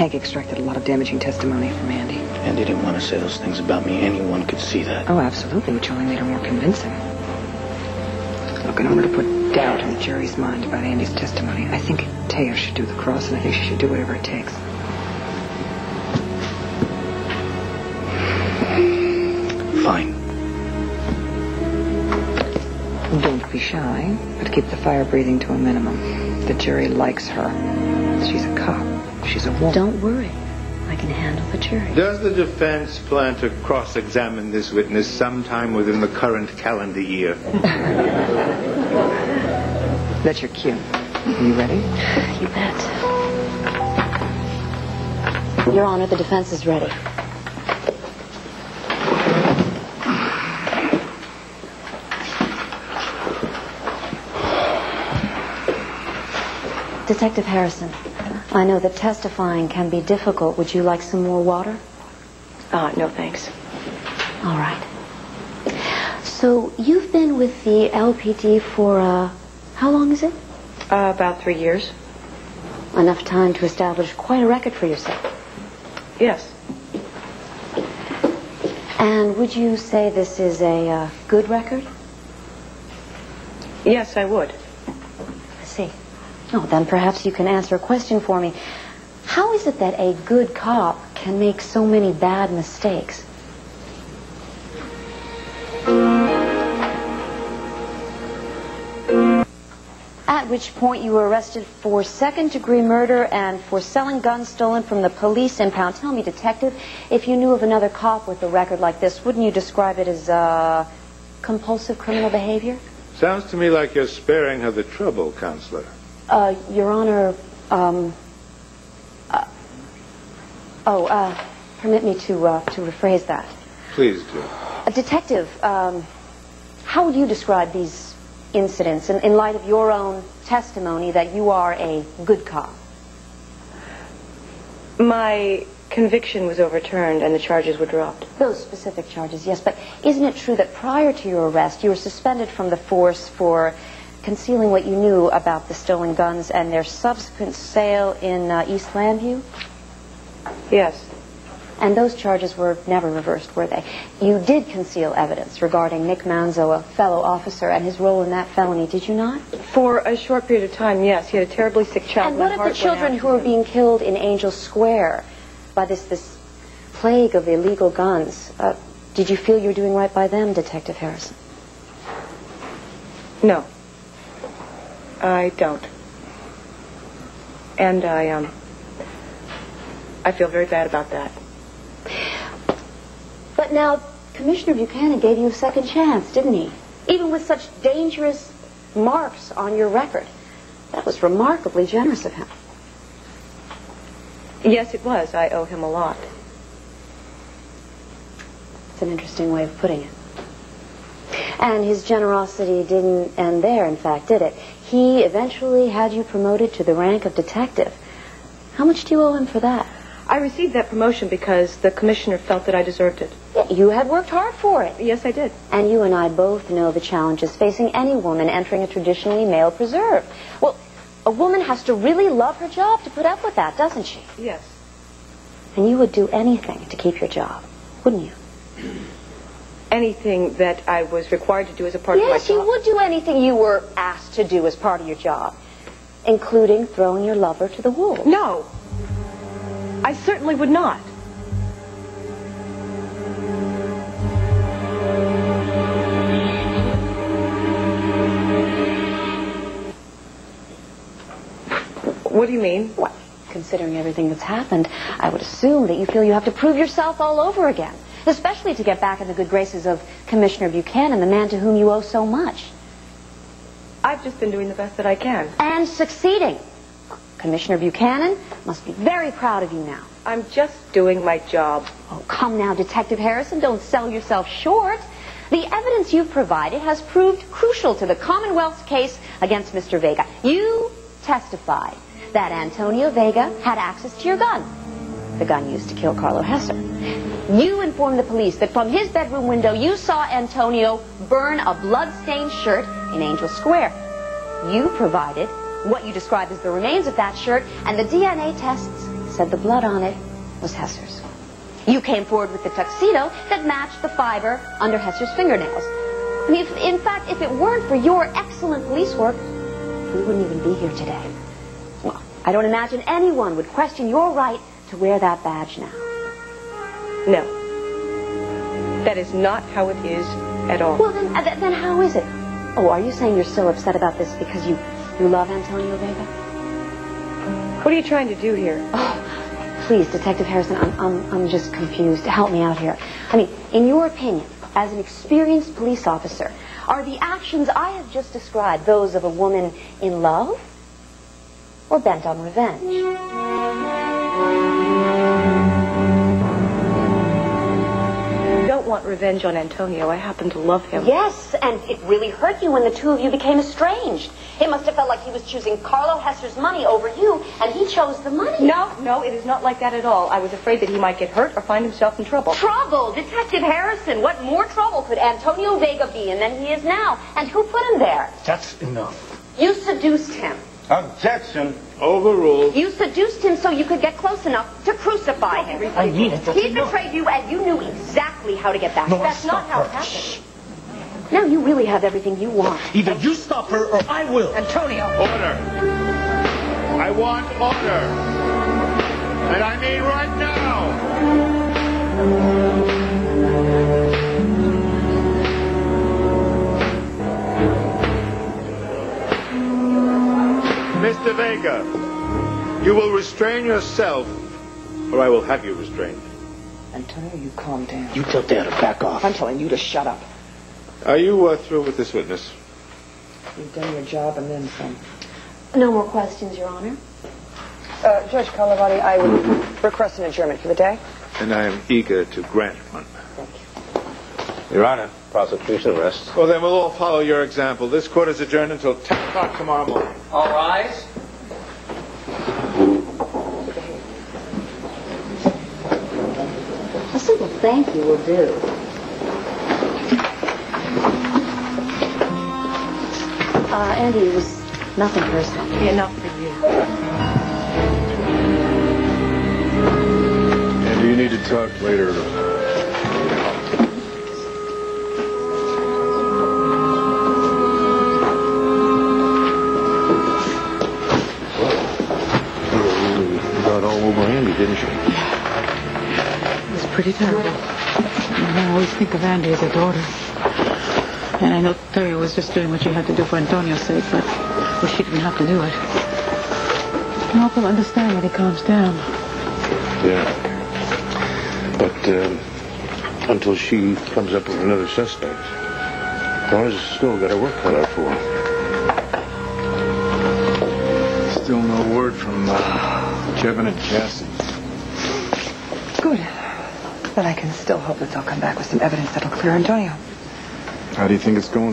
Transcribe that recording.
Hank extracted a lot of damaging testimony from Andy. Andy didn't want to say those things about me. Anyone could see that. Oh, absolutely, which only made her more convincing. Look, in order to put doubt in the jury's mind about Andy's testimony, I think Taya should do the cross, and I think she should do whatever it takes. Fine. Don't be shy, but keep the fire breathing to a minimum. The jury likes her. She's a cop. She's a woman. Don't worry. I can handle the jury. Does the defense plan to cross-examine this witness sometime within the current calendar year? That's your cue. Are you ready? You bet. Your Honor, the defense is ready. Detective Harrison, I know that testifying can be difficult. Would you like some more water? No, thanks. All right. So, you've been with the LPD for, how long is it? About 3 years. Enough time to establish quite a record for yourself. Yes. And would you say this is a good record? Yes, I would. I see. Oh, then perhaps you can answer a question for me. How is it that a good cop can make so many bad mistakes? At which point you were arrested for second-degree murder and for selling guns stolen from the police impound. Tell me, Detective, if you knew of another cop with a record like this, wouldn't you describe it as compulsive criminal behavior? Sounds to me like you're sparing her the trouble, Counselor. Your Honor, permit me to rephrase that. Please do. Detective, how would you describe these incidents in light of your own testimony that you are a good cop? My conviction was overturned and the charges were dropped. Those specific charges, yes, but isn't it true that prior to your arrest you were suspended from the force for concealing what you knew about the stolen guns and their subsequent sale in East Llanview? Yes. And those charges were never reversed, were they? You did conceal evidence regarding Nick Manzo, a fellow officer, and his role in that felony, did you not? For a short period of time, yes. He had a terribly sick child. And what of the children who were being killed in Angel Square by this plague of illegal guns? Did you feel you were doing right by them, Detective Harrison? No. I don't. And I feel very bad about that. But now, Commissioner Buchanan gave you a second chance, didn't he? Even with such dangerous marks on your record. That was remarkably generous of him. Yes, it was. I owe him a lot. It's an interesting way of putting it. And his generosity didn't end there, in fact, did it? He eventually had you promoted to the rank of detective. How much do you owe him for that? I received that promotion because the commissioner felt that I deserved it. Yeah, you had worked hard for it. Yes, I did. And you and I both know the challenges facing any woman entering a traditionally male preserve. Well, a woman has to really love her job to put up with that, doesn't she? Yes. And you would do anything to keep your job, wouldn't you? Anything that I was required to do as a part of my job? Yes, you would do anything you were asked to do as part of your job, including throwing your lover to the wolves. No. I certainly would not. What do you mean? Well, considering everything that's happened, I would assume that you feel you have to prove yourself all over again, especially to get back in the good graces of Commissioner Buchanan, the man to whom you owe so much. I've just been doing the best that I can. And succeeding. Commissioner Buchanan must be very proud of you now. I'm just doing my job. Oh, come now, Detective Harrison. Don't sell yourself short. The evidence you've provided has proved crucial to the Commonwealth's case against Mr. Vega. You testified that Antonio Vega had access to your gun, the gun used to kill Carlo Hesser. You informed the police that from his bedroom window you saw Antonio burn a blood-stained shirt in Angel Square. You provided what you described as the remains of that shirt, and the DNA tests said the blood on it was Hesser's. You came forward with the tuxedo that matched the fiber under Hesser's fingernails. I mean, in fact, if it weren't for your excellent police work, we wouldn't even be here today. Well, I don't imagine anyone would question your right to wear that badge now. No. That is not how it is at all. Well, then how is it? Oh, are you saying you're so upset about this because you love Antonio Vega? What are you trying to do here? Oh, please, Detective Harrison, I'm just confused. Help me out here. I mean, in your opinion, as an experienced police officer, are the actions I have just described those of a woman in love or bent on revenge? I don't want revenge on Antonio. I happen to love him. Yes, and it really hurt you when the two of you became estranged. It must have felt like he was choosing Carlo Hesser's money over you, and he chose the money. No, it is not like that at all. I was afraid that he might get hurt or find himself in trouble. Trouble? Detective Harrison, what more trouble could Antonio Vega be in than he is now? And who put him there? That's enough. You seduced him. Objection. Overruled. You seduced him so you could get close enough to crucify him. I mean it. He betrayed you, and you knew exactly how to get back. No, That's not how it happened. Shh. Now you really have everything you want. Either you stop her or I will. Antonio! Order. I want order. And I mean right now. Mr. Vega, you will restrain yourself, or I will have you restrained. Antonio, you calm down. You tell Dad to back off. I'm telling you to shut up. Are you through with this witness? You've done your job and then some. No more questions, Your Honor. Judge Calavati, I would request an adjournment for the day. And I am eager to grant one. Thank you. Your Honor, prosecution rests. Well, then we'll all follow your example. This court is adjourned until 10 o'clock tomorrow morning. All rise. A simple thank you will do. Andy, it was nothing personal. Yeah, not for you. And do you need to talk later? Got all over Andy, didn't she? It was pretty terrible. I always think of Andy as a daughter. And I know Terry was just doing what she had to do for Antonio's sake, but she didn't have to do it. I hope he'll understand when he calms down. Yeah. But until she comes up with another suspect, Donna's still got her work cut out for her. Still no word from Kevin and Cassie. Good. But I can still hope that they'll come back with some evidence that'll clear Antonio. How do you think it's going